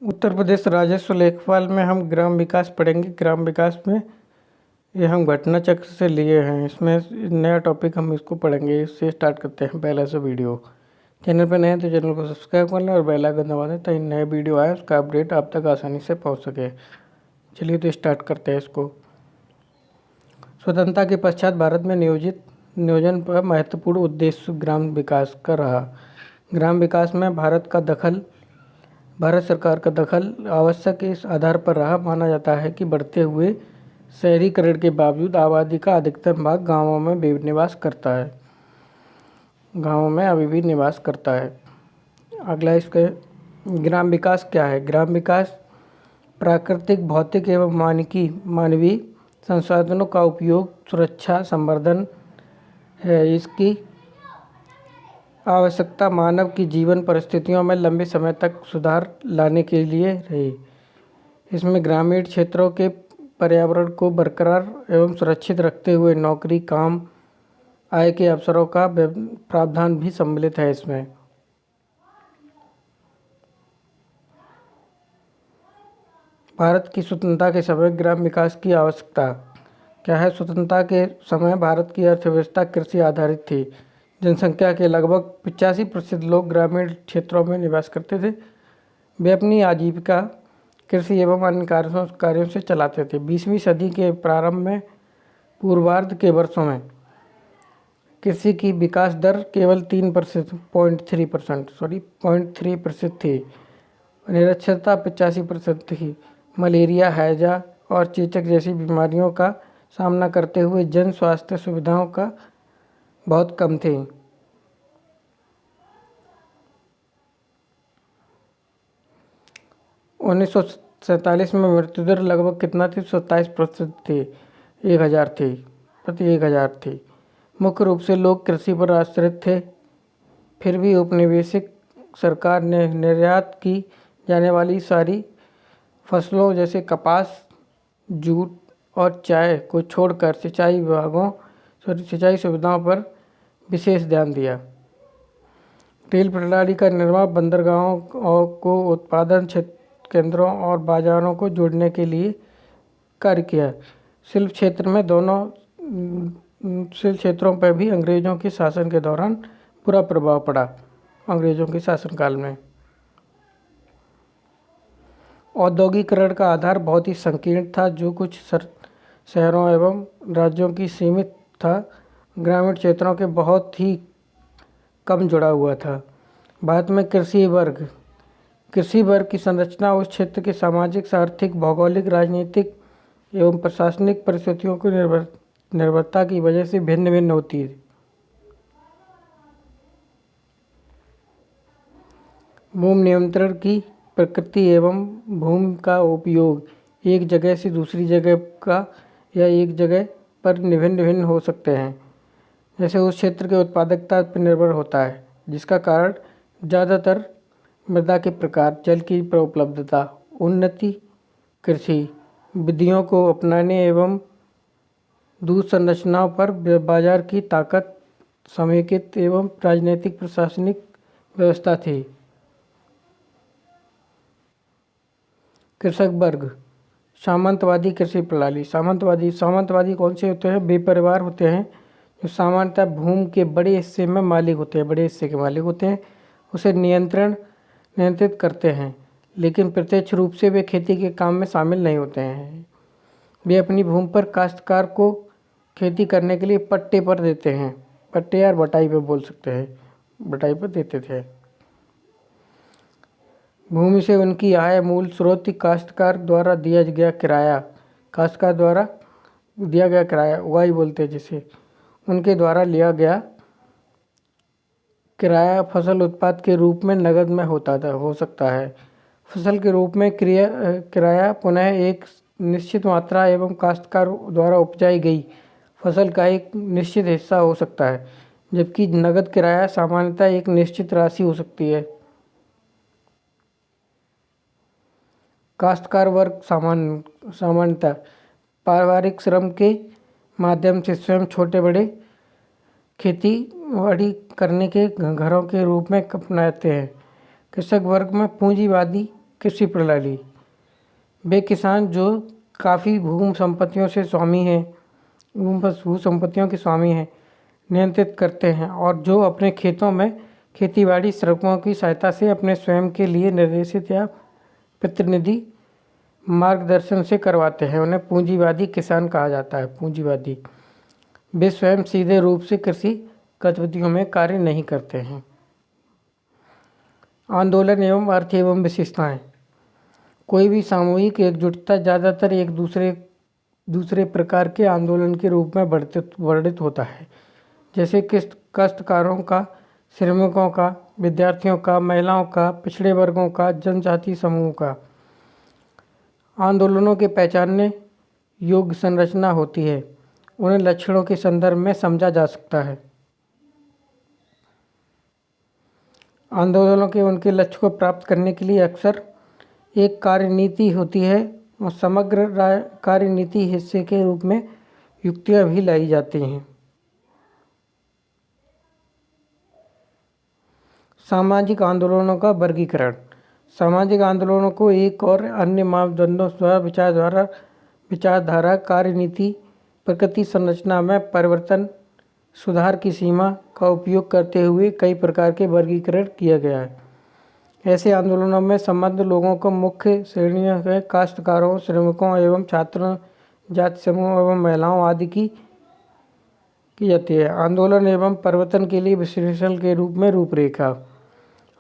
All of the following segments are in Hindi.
उत्तर प्रदेश राजस्व लेखपाल में हम ग्राम विकास पढ़ेंगे। ग्राम विकास में ये हम घटना चक्र से लिए हैं। इसमें नया टॉपिक हम इसको पढ़ेंगे। इससे स्टार्ट करते हैं पहले से वीडियो। चैनल पर नए हैं तो चैनल को सब्सक्राइब कर लें और बेल आइकन दबा दें ताकि नए वीडियो आए उसका अपडेट आप तक आसानी से पहुंच सके। चलिए तो स्टार्ट करते हैं इसको। स्वतंत्रता के पश्चात भारत में नियोजन पर महत्वपूर्ण उद्देश्य ग्राम विकास का रहा। ग्राम विकास में भारत सरकार का दखल आवश्यक इस आधार पर रहा। माना जाता है कि बढ़ते हुए शहरीकरण के बावजूद आबादी का अधिकतम भाग गांवों में अभी भी निवास करता है। अगला इसके ग्राम विकास क्या है। ग्राम विकास प्राकृतिक, भौतिक एवं मानवीय संसाधनों का उपयोग, सुरक्षा, संवर्धन है। इसकी आवश्यकता मानव की जीवन परिस्थितियों में लंबे समय तक सुधार लाने के लिए रही। इसमें ग्रामीण क्षेत्रों के पर्यावरण को बरकरार एवं सुरक्षित रखते हुए नौकरी, काम, आय के अवसरों का प्रावधान भी सम्मिलित है। इसमें भारत की स्वतंत्रता के समय ग्राम विकास की आवश्यकता क्या है। स्वतंत्रता के समय भारत की अर्थव्यवस्था कृषि आधारित थी। जनसंख्या के लगभग 85% लोग ग्रामीण क्षेत्रों में निवास करते थे। वे अपनी आजीविका कृषि एवं अन्य कार्यों से चलाते थे। 20वीं सदी के प्रारंभ में पूर्वार्ध के वर्षों में कृषि की विकास दर केवल 0.3% थी। निरक्षरता 85% थी। मलेरिया, हैजा और चेचक जैसी बीमारियों का सामना करते हुए जन स्वास्थ्य सुविधाओं का बहुत कम थे। उन्नीस में मृत्यु दर लगभग कितना थी? 27% थी। 1000 थी प्रति 1000 थी। मुख्य रूप से लोग कृषि पर आश्रित थे। फिर भी औपनिवेशिक सरकार ने निर्यात की जाने वाली सारी फसलों जैसे कपास, जूट और चाय को छोड़कर सिंचाई सुविधाओं पर विशेष ध्यान दिया। रेल प्रणाली का निर्माण बंदरगाहों को उत्पादन केंद्रों और बाजारों को जोड़ने के लिए कार्य किया। शिल्प क्षेत्रों पर भी अंग्रेजों के शासन के दौरान बुरा प्रभाव पड़ा। अंग्रेजों के शासनकाल में औद्योगिकरण का आधार बहुत ही संकीर्ण था, जो कुछ शहरों एवं राज्यों की सीमित था। ग्रामीण क्षेत्रों के बहुत ही कम जुड़ा हुआ था। भारत में कृषि वर्ग की संरचना उस क्षेत्र के सामाजिक, आर्थिक, भौगोलिक, राजनीतिक एवं प्रशासनिक परिस्थितियों की निर्भरता की वजह से भिन्न भिन्न होती है। भूमि नियंत्रण की प्रकृति एवं भूमि का उपयोग एक जगह से दूसरी जगह का या एक जगह पर भिन्न हो सकते हैं। जैसे उस क्षेत्र के उत्पादकता पर निर्भर होता है, जिसका कारण ज़्यादातर मृदा के प्रकार, जल की उपलब्धता, उन्नति कृषि विधियों को अपनाने एवं दूध संरचनाओं पर बाजार की ताकत, समेकित एवं राजनीतिक प्रशासनिक व्यवस्था थी। कृषक वर्ग सामंतवादी कृषि प्रणाली। सामंतवादी कौन से होते हैं? वे परिवार होते हैं जो सामान्यतः भूमि के बड़े हिस्से के मालिक होते हैं। उसे नियंत्रित करते हैं, लेकिन प्रत्यक्ष रूप से वे खेती के काम में शामिल नहीं होते हैं। वे अपनी भूमि पर काश्तकार को खेती करने के लिए पट्टे पर देते हैं। पट्टे या बटाई पर बोल सकते हैं, बटाई पर देते थे। भूमि से उनकी आय मूल स्रोत काश्तकार द्वारा दिया गया किराया उगाई बोलते हैं, जिसे उनके द्वारा लिया गया किराया फसल उत्पाद के रूप में नकद में हो सकता है। फसल के रूप में किराया पुनः एक निश्चित मात्रा एवं काश्तकार द्वारा उपजाई गई फसल का एक निश्चित हिस्सा हो सकता है, जबकि नकद किराया सामान्यतः एक निश्चित राशि हो सकती है। काश्तकार वर्ग सामान्यतः पारिवारिक श्रम के माध्यम से स्वयं छोटे बड़े खेती बाड़ी करने के घरों के रूप में अपनाते हैं। कृषक वर्ग में पूंजीवादी कृषि प्रणाली। वे किसान जो काफ़ी भू संपत्तियों के स्वामी हैं, नियंत्रित करते हैं और जो अपने खेतों में खेतीबाड़ी श्रमिकों की सहायता से अपने स्वयं के लिए निर्देशित या प्रतिनिधि मार्गदर्शन से करवाते हैं, उन्हें पूंजीवादी किसान कहा जाता है। पूंजीवादी वे स्वयं सीधे रूप से कृषि गतिविधियों में कार्य नहीं करते हैं। आंदोलन एवं अर्थ एवं विशेषताएं। कोई भी सामूहिक एकजुटता ज़्यादातर एक दूसरे प्रकार के आंदोलन के रूप में वर्णित होता है, जैसे काश्तकारों का, श्रमिकों का, विद्यार्थियों का, महिलाओं का, पिछड़े वर्गों का, जनजाति समूह का। आंदोलनों के पहचानने योग्य संरचना होती है, उन्हें लक्षणों के संदर्भ में समझा जा सकता है। आंदोलनों के उनके लक्ष्य को प्राप्त करने के लिए अक्सर एक कार्यनीति होती है और समग्र कार्यनीति हिस्से के रूप में युक्तियां भी लाई जाती हैं। सामाजिक आंदोलनों का वर्गीकरण। सामाजिक आंदोलनों को एक और अन्य मापदंडों द्वारा विचारधारा, कार्यनीति, प्रकृति, संरचना में परिवर्तन, सुधार की सीमा का उपयोग करते हुए कई प्रकार के वर्गीकरण किया गया है। ऐसे आंदोलनों में संबद्ध लोगों को मुख्य श्रेणियों के काश्तकारों, श्रमिकों एवं छात्रों, जाति समूह एवं महिलाओं आदि की जाती है। आंदोलन एवं परिवर्तन के लिए विश्लेषण के रूप में रूपरेखा।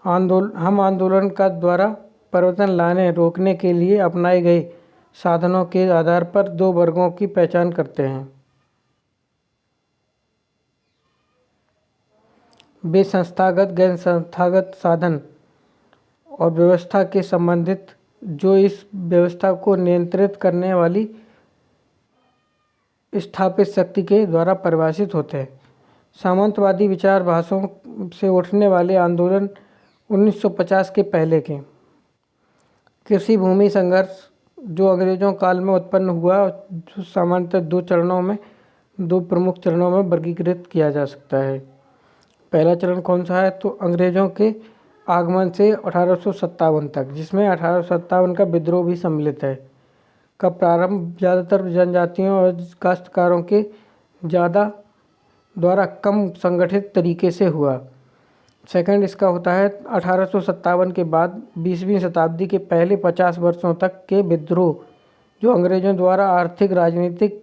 हम आंदोलन का द्वारा परिवर्तन लाने रोकने के लिए अपनाए गए साधनों के आधार पर दो वर्गों की पहचान करते हैं। वे संस्थागत, गैर संस्थागत साधन और व्यवस्था के संबंधित जो इस व्यवस्था को नियंत्रित करने वाली स्थापित शक्ति के द्वारा परिभाषित होते हैं। सामंतवादी विचार भाषाओं से उठने वाले आंदोलन 1950 के पहले के। कृषि भूमि संघर्ष जो अंग्रेजों काल में उत्पन्न हुआ, जो सामान्यतः दो प्रमुख चरणों में वर्गीकृत किया जा सकता है। पहला चरण कौन सा है, तो अंग्रेजों के आगमन से 1857 तक, जिसमें 1857 का विद्रोह भी सम्मिलित है, का प्रारंभ ज़्यादातर जनजातियों और काश्तकारों के द्वारा कम संगठित तरीके से हुआ। सेकंड इसका होता है 1857 के बाद 20वीं शताब्दी के पहले 50 वर्षों तक के विद्रोह, जो अंग्रेजों द्वारा आर्थिक राजनीतिक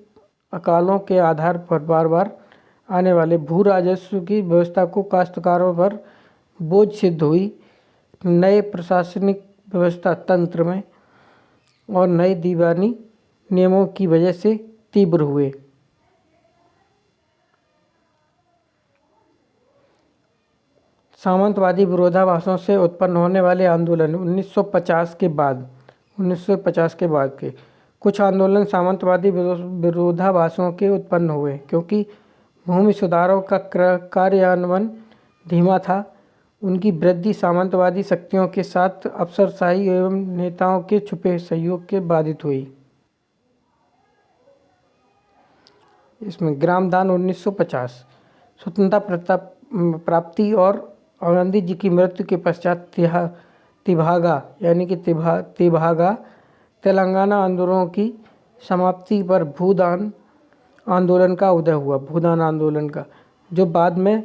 अकालों के आधार पर बार बार आने वाले भू राजस्व की व्यवस्था को काश्तकारों पर बोझ सिद्ध हुई। नए प्रशासनिक व्यवस्था तंत्र में और नए दीवानी नियमों की वजह से तीव्र हुए। सामंतवादी विरोधाभासों से उत्पन्न होने वाले आंदोलन 1950 के बाद के कुछ आंदोलन सामंतवादी विरोधाभासों के उत्पन्न हुए, क्योंकि भूमि सुधारों का कार्यान्वयन धीमा था। उनकी वृद्धि सामंतवादी शक्तियों के साथ अफसरशाही एवं नेताओं के छुपे सहयोग के बाधित हुई। इसमें ग्रामदान 1950, स्वतंत्रता प्राप्ति और गांधी जी की मृत्यु के पश्चात तिभागा तेलंगाना आंदोलनों की समाप्ति पर भूदान आंदोलन का उदय हुआ। भूदान आंदोलन का, जो बाद में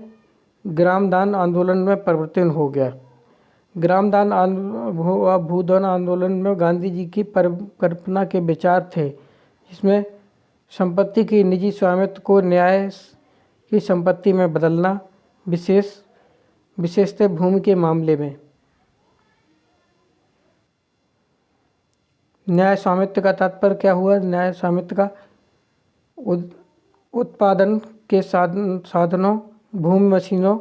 ग्रामदान आंदोलन में परिवर्तन हो गया। भूदान आंदोलन में गांधी जी की परिकल्पना के विचार थे, जिसमें संपत्ति की निजी स्वामित्व को न्याय की संपत्ति में बदलना, विशेषतः भूमि के मामले में। न्याय स्वामित्व का तात्पर्य क्या हुआ? न्याय स्वामित्व का उत्पादन के साधनों, भूमि मशीनों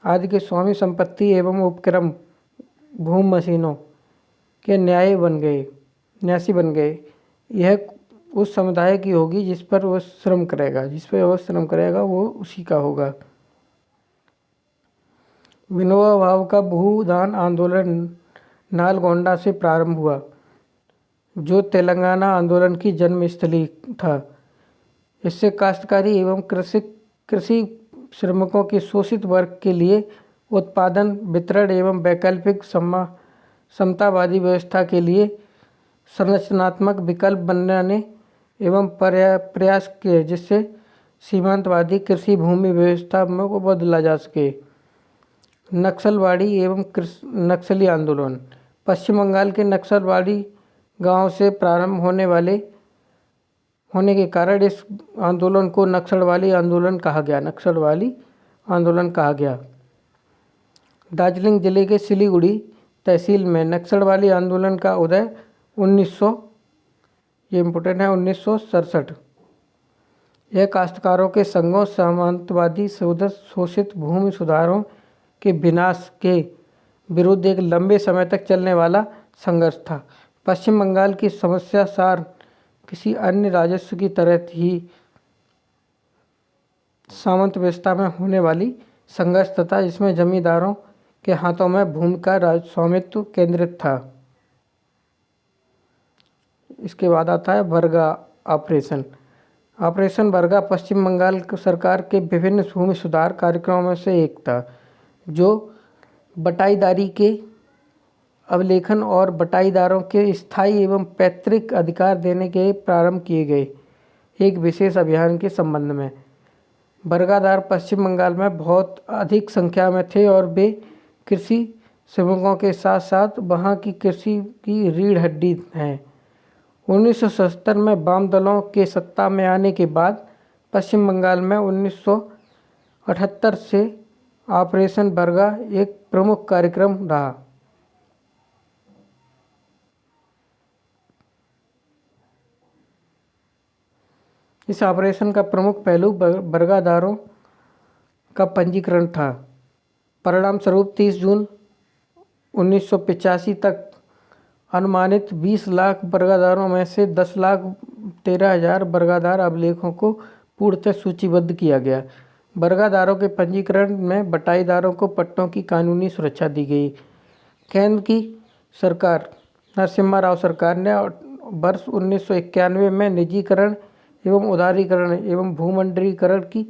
आदि के स्वामी संपत्ति एवं उपक्रम भूमि मशीनों के न्यासी बन गए। यह उस समुदाय की होगी जिस पर वह श्रम करेगा वो उसी का होगा। विनोबा भावे का भूदान आंदोलन नालगोंडा से प्रारंभ हुआ, जो तेलंगाना आंदोलन की जन्मस्थली था। इससे काश्तकारी एवं कृषि श्रमिकों के शोषित वर्ग के लिए उत्पादन, वितरण एवं वैकल्पिक समतावादी व्यवस्था के लिए संरचनात्मक विकल्प बनाने एवं प्रयास किए, जिससे सीमांतवादी कृषि भूमि व्यवस्था में को बदला जा सके। नक्सलवाड़ी एवं नक्सली आंदोलन। पश्चिम बंगाल के नक्सलवाड़ी गांव से प्रारंभ होने के कारण इस आंदोलन को नक्सलवाड़ी आंदोलन कहा गया। दार्जिलिंग जिले के सिलीगुड़ी तहसील में नक्सलवाड़ी आंदोलन का उदय 1967। यह काश्तकारों के संघों, सामंतवादी शोषित भूमि सुधारों के विनाश के विरुद्ध एक लंबे समय तक चलने वाला संघर्ष था। पश्चिम बंगाल की समस्या सार किसी अन्य राजस्व की तरह ही सामंत व्यवस्था में होने वाली संघर्ष तथा इसमें जमींदारों के हाथों में भूमि का स्वामित्व केंद्रित था। इसके बाद आता है बरगा ऑपरेशन। ऑपरेशन बरगा पश्चिम बंगाल सरकार के विभिन्न भूमि सुधार कार्यक्रमों में से एक था, जो बटाईदारी के अवलेखन और बटाईदारों के स्थायी एवं पैतृक अधिकार देने के प्रारंभ किए गए एक विशेष अभियान के संबंध में। बरगादार पश्चिम बंगाल में बहुत अधिक संख्या में थे और वे कृषि श्रमिकों के साथ साथ वहाँ की कृषि की रीढ़ हड्डी हैं। 1970 में वाम दलों के सत्ता में आने के बाद पश्चिम बंगाल में 1978 से ऑपरेशन बरगा एक प्रमुख कार्यक्रम रहा। इस ऑपरेशन का प्रमुख पहलू बरगादारों का पंजीकरण था। परिणाम स्वरूप 30 जून 1985 तक अनुमानित 20 लाख बरगादारों में से 10,13,000 बरगादार अभिलेखों को पूर्णतः सूचीबद्ध किया गया। बरगादारों के पंजीकरण में बटाईदारों को पट्टों की कानूनी सुरक्षा दी गई। केंद्र की सरकार नरसिम्हा राव सरकार ने वर्ष 1991 में निजीकरण एवं उदारीकरण एवं भूमंडलीकरण की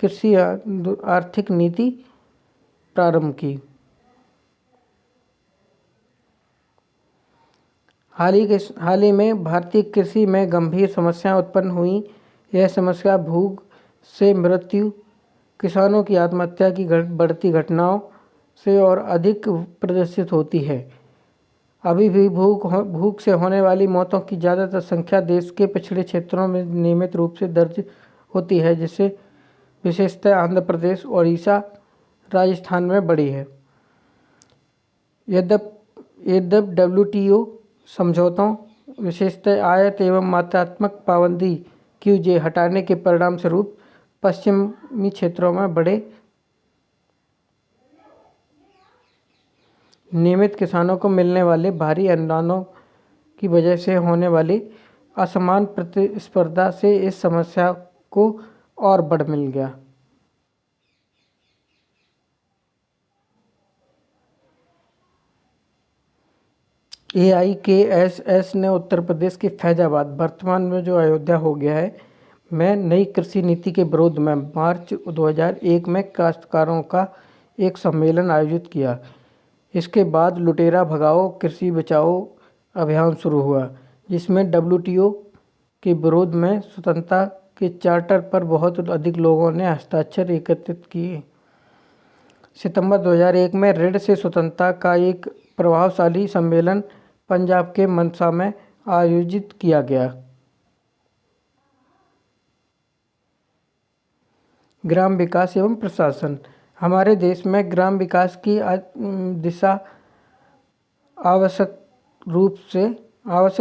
कृषि आर्थिक नीति प्रारंभ की। हाल ही में भारतीय कृषि में गंभीर समस्याएं उत्पन्न हुई। यह समस्या भूख से मृत्यु, किसानों की आत्महत्या की बढ़ती घटनाओं से और अधिक प्रदर्शित होती है। अभी भी भूख से होने वाली मौतों की ज़्यादातर संख्या देश के पिछड़े क्षेत्रों में नियमित रूप से दर्ज होती है, जिससे विशेषतः आंध्र प्रदेश, ओडिशा, राजस्थान में बढ़ी है। यद्यपि WTO समझौतों, विशेषतः आयात एवं मात्रात्मक पाबंदी QJ हटाने के परिणाम स्वरूप पश्चिमी क्षेत्रों में बड़े नियमित किसानों को मिलने वाले भारी अनुदानों की वजह से होने वाली असमान प्रतिस्पर्धा से इस समस्या को और बढ़ मिल गया। AIKSS ने उत्तर प्रदेश के फैजाबाद, वर्तमान में जो अयोध्या हो गया है, में नई कृषि नीति के विरोध में मार्च 2001 में काश्तकारों का एक सम्मेलन आयोजित किया। इसके बाद लुटेरा भगाओ कृषि बचाओ अभियान शुरू हुआ, जिसमें WTO के विरोध में स्वतंत्रता के चार्टर पर बहुत अधिक लोगों ने हस्ताक्षर एकत्रित किए। सितंबर 2001 में ऋण से स्वतंत्रता का एक प्रभावशाली सम्मेलन पंजाब के मनसा में आयोजित किया गया। ग्राम विकास एवं प्रशासन। हमारे देश में ग्राम विकास की दिशा आवश्यक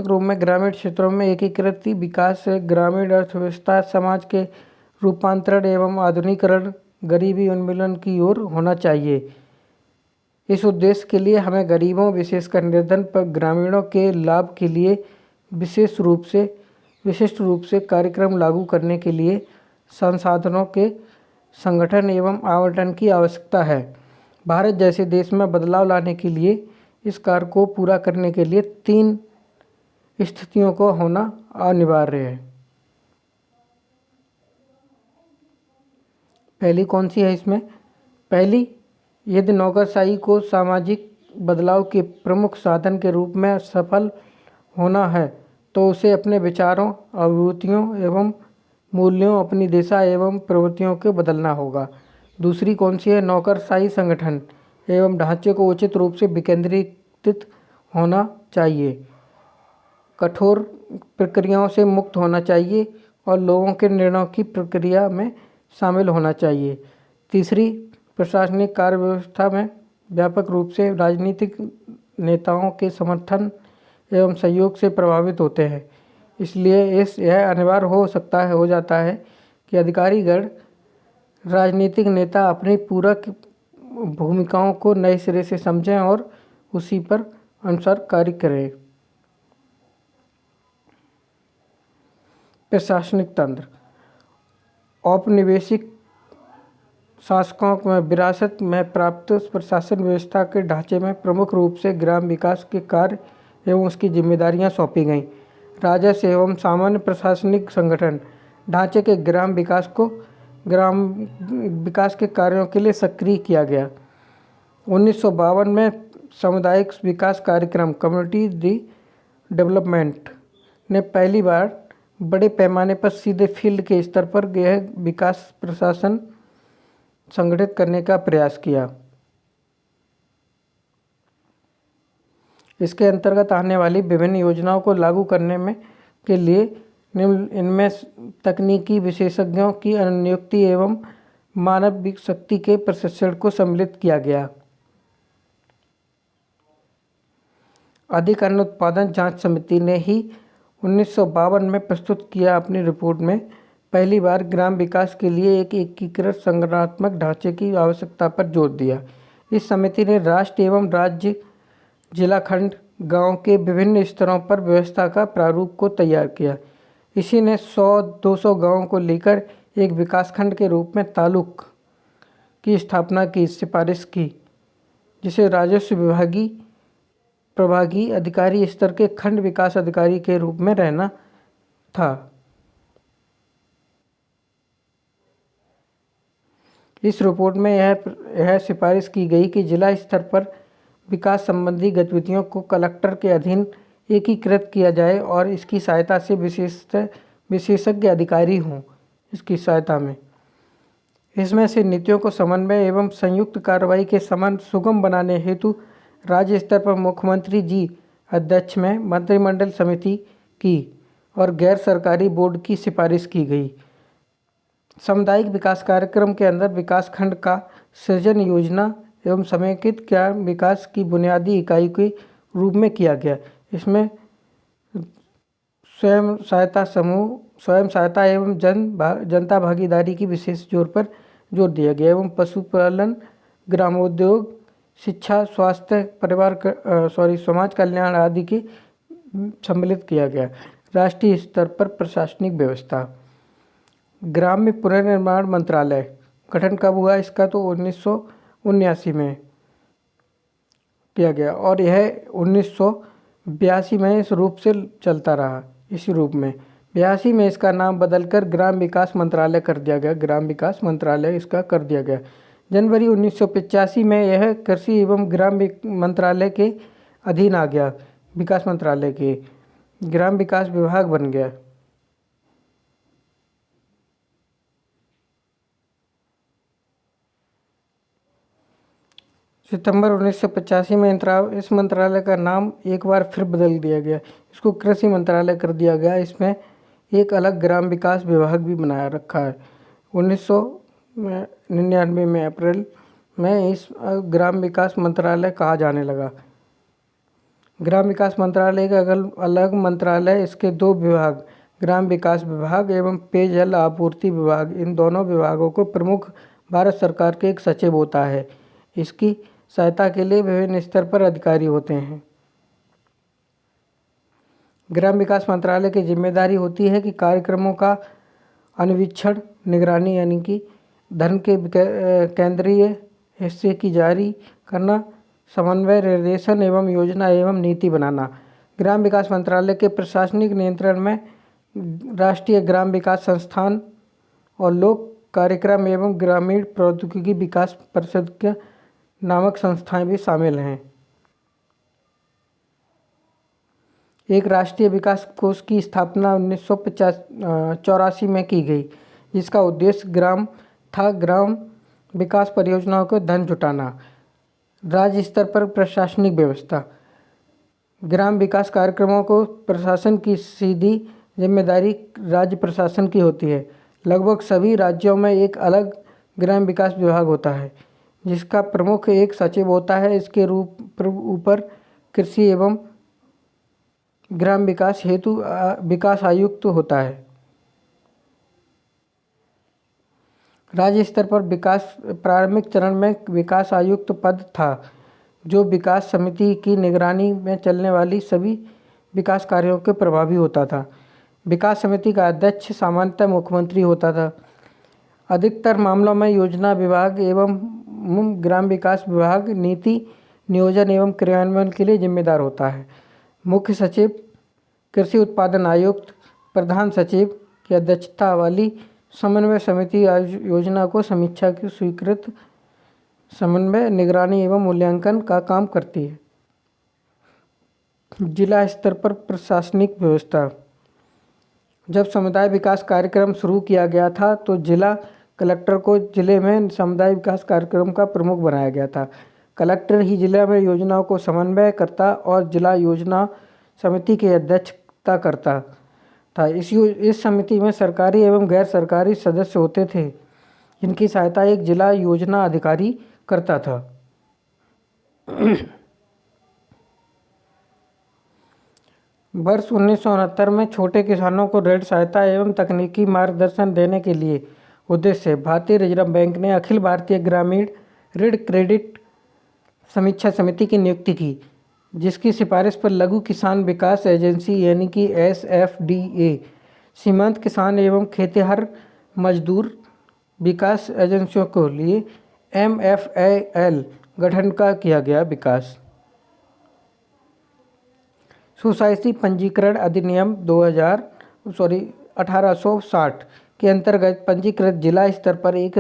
रूप में ग्रामीण क्षेत्रों में एकीकृत विकास से ग्रामीण अर्थव्यवस्था, समाज के रूपांतरण एवं आधुनिकीकरण, गरीबी उन्मूलन की ओर होना चाहिए। इस उद्देश्य के लिए हमें गरीबों, विशेषकर निर्धन पर ग्रामीणों के लाभ के लिए विशिष्ट रूप से कार्यक्रम लागू करने के लिए संसाधनों के संगठन एवं आवंटन की आवश्यकता है। भारत जैसे देश में बदलाव लाने के लिए इस कार्य को पूरा करने के लिए 3 स्थितियों को होना अनिवार्य है। पहली कौन सी है इसमें? पहली, यदि नौकरशाही को सामाजिक बदलाव के प्रमुख साधन के रूप में सफल होना है तो उसे अपने विचारों, अभिवृत्तियों एवं मूल्यों, अपनी दिशा एवं प्रवृत्तियों को बदलना होगा। दूसरी कौन सी है? नौकरशाही संगठन एवं ढांचे को उचित रूप से विकेंद्रीकृत होना चाहिए, कठोर प्रक्रियाओं से मुक्त होना चाहिए और लोगों के निर्णयों की प्रक्रिया में शामिल होना चाहिए। तीसरी, प्रशासनिक कार्य व्यवस्था में व्यापक रूप से राजनीतिक नेताओं के समर्थन एवं सहयोग से प्रभावित होते हैं, इसलिए यह अनिवार्य हो जाता है कि अधिकारीगण, राजनीतिक नेता अपनी पूरक भूमिकाओं को नए सिरे से समझें और उसी पर अनुसार कार्य करें। प्रशासनिक तंत्र। औपनिवेशिक शासकों में विरासत में प्राप्त प्रशासन व्यवस्था के ढांचे में प्रमुख रूप से ग्राम विकास के कार्य एवं उसकी जिम्मेदारियां सौंपी गईं। राजस्व एवं सामान्य प्रशासनिक संगठन ढांचे के ग्राम विकास के कार्यों के लिए सक्रिय किया गया। 1952 में सामुदायिक विकास कार्यक्रम कम्युनिटी डेवलपमेंट ने पहली बार बड़े पैमाने पर सीधे फील्ड के स्तर पर यह विकास प्रशासन संगठित करने का प्रयास किया। इसके अंतर्गत आने वाली विभिन्न योजनाओं को लागू करने में के लिए इनमें तकनीकी विशेषज्ञों की नियुक्ति एवं मानव शक्ति के प्रशिक्षण को सम्मिलित किया गया। अधिक अन्न उत्पादन जांच समिति ने ही 1952 में प्रस्तुत किया अपनी रिपोर्ट में पहली बार ग्राम विकास के लिए एक एकीकृत संगठनात्मक ढांचे की आवश्यकता पर जोर दिया। इस समिति ने राष्ट्र एवं राज्य, जिला, खंड, गांव के विभिन्न स्तरों पर व्यवस्था का प्रारूप को तैयार किया। इसी ने 100-200 गांवों को लेकर एक विकासखंड के रूप में तालुक की स्थापना की सिफारिश की, जिसे राजस्व विभागी प्रभागी अधिकारी स्तर के खंड विकास अधिकारी के रूप में रहना था। इस रिपोर्ट में यह सिफारिश की गई कि जिला स्तर पर विकास संबंधी गतिविधियों को कलेक्टर के अधीन एकीकृत किया जाए और इसकी सहायता से विशेषज्ञ अधिकारी हों। इसकी सहायता में इसमें से नीतियों को समन्वय एवं संयुक्त कार्रवाई के सुगम बनाने हेतु राज्य स्तर पर मुख्यमंत्री जी अध्यक्ष में मंत्रिमंडल समिति की और गैर सरकारी बोर्ड की सिफारिश की गई। सामुदायिक विकास कार्यक्रम के अंदर विकासखंड का सृजन योजना एवं समेकित ग्राम विकास की बुनियादी इकाई के रूप में किया गया। इसमें स्वयं सहायता समूह, स्वयं सहायता एवं जनता भागीदारी की विशेष जोर दिया गया एवं पशुपालन, ग्रामोद्योग, शिक्षा, स्वास्थ्य, समाज कल्याण आदि की सम्मिलित किया गया। राष्ट्रीय स्तर पर प्रशासनिक व्यवस्था। ग्राम्य पुनर्निर्माण मंत्रालय गठन कब हुआ? इसका तो 1979 में किया गया और यह 1982 में इस रूप से चलता रहा। इसी रूप में 82 में इसका नाम बदलकर ग्राम विकास मंत्रालय कर दिया गया। ग्राम विकास मंत्रालय इसका कर दिया गया। जनवरी 1985 में यह कृषि एवं ग्राम मंत्रालय के अधीन आ गया। विकास मंत्रालय के ग्राम विकास विभाग बन गया। सितंबर 1985 में इस मंत्रालय का नाम एक बार फिर बदल दिया गया। इसको कृषि मंत्रालय कर दिया गया। इसमें एक अलग ग्राम विकास विभाग भी बनाया रखा है। 1999 में अप्रैल में इस ग्राम विकास मंत्रालय कहा जाने लगा। ग्राम विकास मंत्रालय का अलग मंत्रालय, इसके 2 विभाग, ग्राम विकास विभाग एवं पेयजल आपूर्ति विभाग, इन दोनों विभागों को प्रमुख भारत सरकार के एक सचिव होता है। इसकी सहायता के लिए विभिन्न स्तर पर अधिकारी होते हैं। ग्राम विकास मंत्रालय की जिम्मेदारी होती है कि कार्यक्रमों का अनुवीक्षण, निगरानी यानी कि धन के केंद्रीय हिस्से की जारी करना, समन्वय, निर्देशन एवं योजना एवं नीति बनाना। ग्राम विकास मंत्रालय के प्रशासनिक नियंत्रण में राष्ट्रीय ग्राम विकास संस्थान और लोक कार्यक्रम एवं ग्रामीण प्रौद्योगिकी विकास परिषद नामक संस्थाएं भी शामिल हैं। एक राष्ट्रीय विकास कोष की स्थापना 1984 में की गई, जिसका उद्देश्य ग्राम विकास परियोजनाओं को धन जुटाना। राज्य स्तर पर प्रशासनिक व्यवस्था। ग्राम विकास कार्यक्रमों को प्रशासन की सीधी जिम्मेदारी राज्य प्रशासन की होती है। लगभग सभी राज्यों में एक अलग ग्राम विकास विभाग होता है, जिसका प्रमुख एक सचिव होता है। इसके ऊपर कृषि एवं ग्राम विकास हेतु विकास आयुक्त होता है। राज्य स्तर पर विकास प्रारंभिक चरण में विकास आयुक्त पद था, जो विकास समिति की निगरानी में चलने वाली सभी विकास कार्यों के प्रभावी होता था। विकास समिति का अध्यक्ष सामान्यतः मुख्यमंत्री होता था। अधिकतर मामलों में योजना विभाग एवं ग्राम विकास विभाग नीति नियोजन एवं क्रियान्वयन के लिए जिम्मेदार होता है। मुख्य सचिव, कृषि उत्पादन आयुक्त, प्रधान सचिव की अध्यक्षता वाली समन्वय समिति योजना को समीक्षा की स्वीकृत समन्वय, निगरानी एवं मूल्यांकन का काम करती है। जिला स्तर पर प्रशासनिक व्यवस्था। जब समुदाय विकास कार्यक्रम शुरू किया गया था तो जिला कलेक्टर को जिले में समुदाय विकास कार्यक्रम का प्रमुख बनाया गया था। कलेक्टर ही जिले में योजनाओं को समन्वय करता और जिला योजना समिति की अध्यक्षता करता था। इस समिति में सरकारी एवं गैर सरकारी सदस्य होते थे, जिनकी सहायता एक जिला योजना अधिकारी करता था। वर्ष 1969 में छोटे किसानों को ऋण सहायता एवं तकनीकी मार्गदर्शन देने के लिए उद्देश्य भारतीय रिजर्व बैंक ने अखिल भारतीय ग्रामीण ऋण क्रेडिट समीक्षा समिति की नियुक्ति की, जिसकी सिफारिश पर लघु किसान विकास एजेंसी यानी कि SFDA, सीमांत किसान एवं खेतिहर मजदूर विकास एजेंसियों के लिए MFAL गठन का किया गया विकास। सोसाइटी पंजीकरण अधिनियम 1860 के अंतर्गत पंजीकृत जिला स्तर पर एक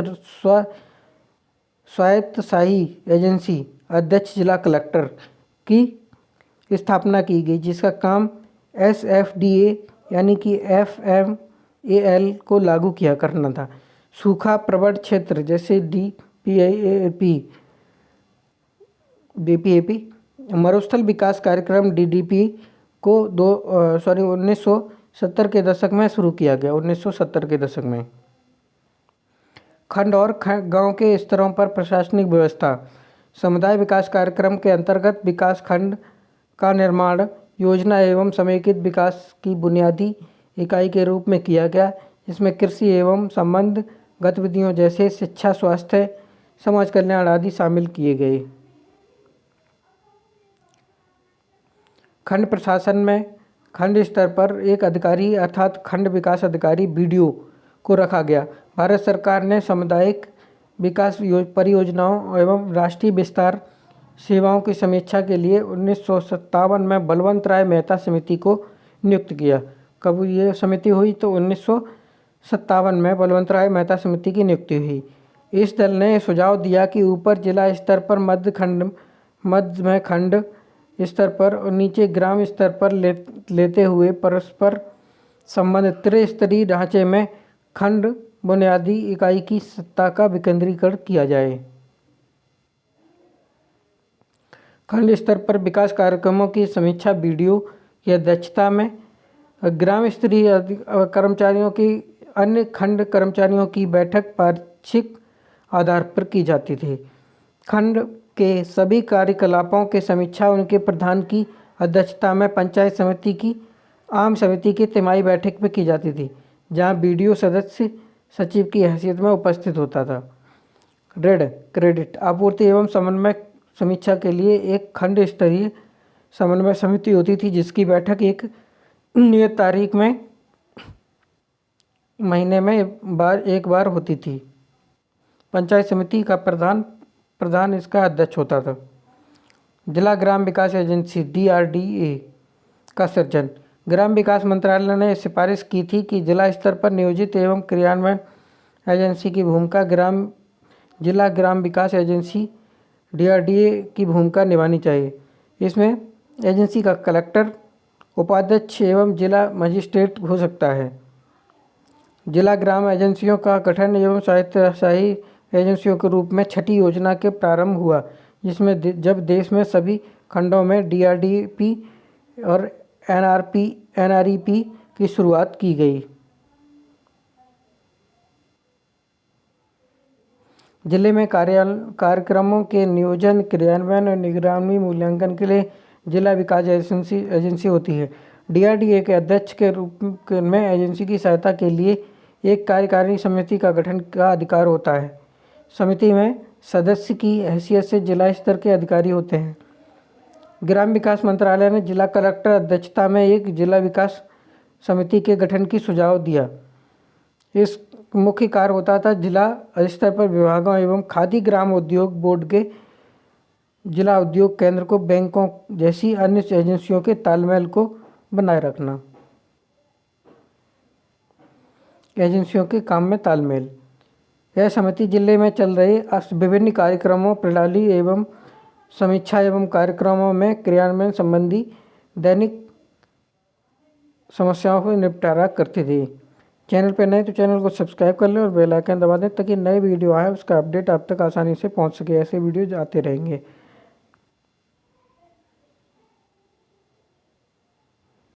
स्वायत्तशासी एजेंसी अध्यक्ष जिला कलेक्टर की स्थापना की गई, जिसका काम SFDA यानी कि FMAL को लागू किया करना था। सूखा प्रवण क्षेत्र जैसे DPAP, मरुस्थल विकास कार्यक्रम DDP को 1970 के दशक में शुरू किया गया। 1970 के दशक में खंड और गांव के स्तरों पर प्रशासनिक व्यवस्था। समुदाय विकास कार्यक्रम के अंतर्गत विकास खंड का निर्माण योजना एवं समेकित विकास की बुनियादी इकाई के रूप में किया गया, जिसमें कृषि एवं संबद्ध गतिविधियों जैसे शिक्षा, स्वास्थ्य, समाज कल्याण आदि शामिल किए गए। खंड प्रशासन में खंड स्तर पर एक अधिकारी अर्थात खंड विकास अधिकारी BDO को रखा गया। भारत सरकार ने सामुदायिक विकास परियोजनाओं एवं राष्ट्रीय विस्तार सेवाओं की समीक्षा के लिए 1957 में बलवंत राय मेहता समिति को नियुक्त किया। कब ये समिति हुई? तो 1957 में बलवंत राय मेहता समिति की नियुक्ति हुई। इस दल ने सुझाव दिया कि ऊपर जिला स्तर पर, मध्य में खंड स्तर पर और नीचे ग्राम स्तर पर लेते हुए परस्पर संबंधित त्रिस्तरीय ढांचे में खंड बुनियादी इकाई की सत्ता का विकेंद्रीकरण किया जाए। खंड स्तर पर विकास कार्यक्रमों की समीक्षा BDO की अध्यक्षता में ग्राम स्तरीय कर्मचारियों की अन्य खंड कर्मचारियों की बैठक पाक्षिक आधार पर की जाती थी। खंड के सभी कार्यकलापों की समीक्षा उनके प्रधान की अध्यक्षता में पंचायत समिति की आम समिति की तिमाही बैठक में की जाती थी, जहां BDO सदस्य सचिव की हैसियत में उपस्थित होता था। ऋण क्रेडिट आपूर्ति एवं समन्वय समीक्षा के लिए एक खंड स्तरीय समन्वय समिति होती थी, जिसकी बैठक एक नियत तारीख में महीने में एक बार होती थी। पंचायत समिति का प्रधान इसका अध्यक्ष होता था। जिला ग्राम विकास एजेंसी DRDA का सृजन। ग्राम विकास मंत्रालय ने सिफारिश की थी कि जिला स्तर पर नियोजित एवं क्रियान्वयन एजेंसी की भूमिका जिला ग्राम विकास एजेंसी DRDA की भूमिका निभानी चाहिए। इसमें एजेंसी का कलेक्टर उपाध्यक्ष एवं जिला मजिस्ट्रेट हो सकता है। जिला ग्राम एजेंसियों का गठन एवं स्वायत्तशाही एजेंसियों के रूप में छठी योजना के प्रारंभ हुआ, जिसमें जब देश में सभी खंडों में DRDP और NREP की शुरुआत की गई। जिले में कार्यक्रमों के नियोजन, क्रियान्वयन और निगरानी मूल्यांकन के लिए जिला विकास एजेंसी होती है। DRDA के अध्यक्ष के रूप में एजेंसी की सहायता के लिए एक कार्यकारिणी समिति का गठन का अधिकार होता है। समिति में सदस्य की हैसियत से जिला स्तर के अधिकारी होते हैं। ग्राम विकास मंत्रालय ने जिला कलेक्टर अध्यक्षता में एक जिला विकास समिति के गठन की सुझाव दिया। इस मुख्य कार्य होता था जिला स्तर पर विभागों एवं खादी ग्राम उद्योग बोर्ड के जिला उद्योग केंद्र को बैंकों जैसी अन्य एजेंसियों के तालमेल को बनाए रखना। एजेंसियों के काम में तालमेल। यह समिति जिले में चल रहे विभिन्न कार्यक्रमों, प्रणाली एवं समीक्षा एवं कार्यक्रमों में क्रियान्वयन संबंधी दैनिक समस्याओं को निपटारा करती थी। चैनल पर नए तो चैनल को सब्सक्राइब कर लें और बेल आइकन दबा दें ताकि नए वीडियो आए उसका अपडेट आप तक आसानी से पहुंच सके। ऐसे वीडियो आते रहेंगे।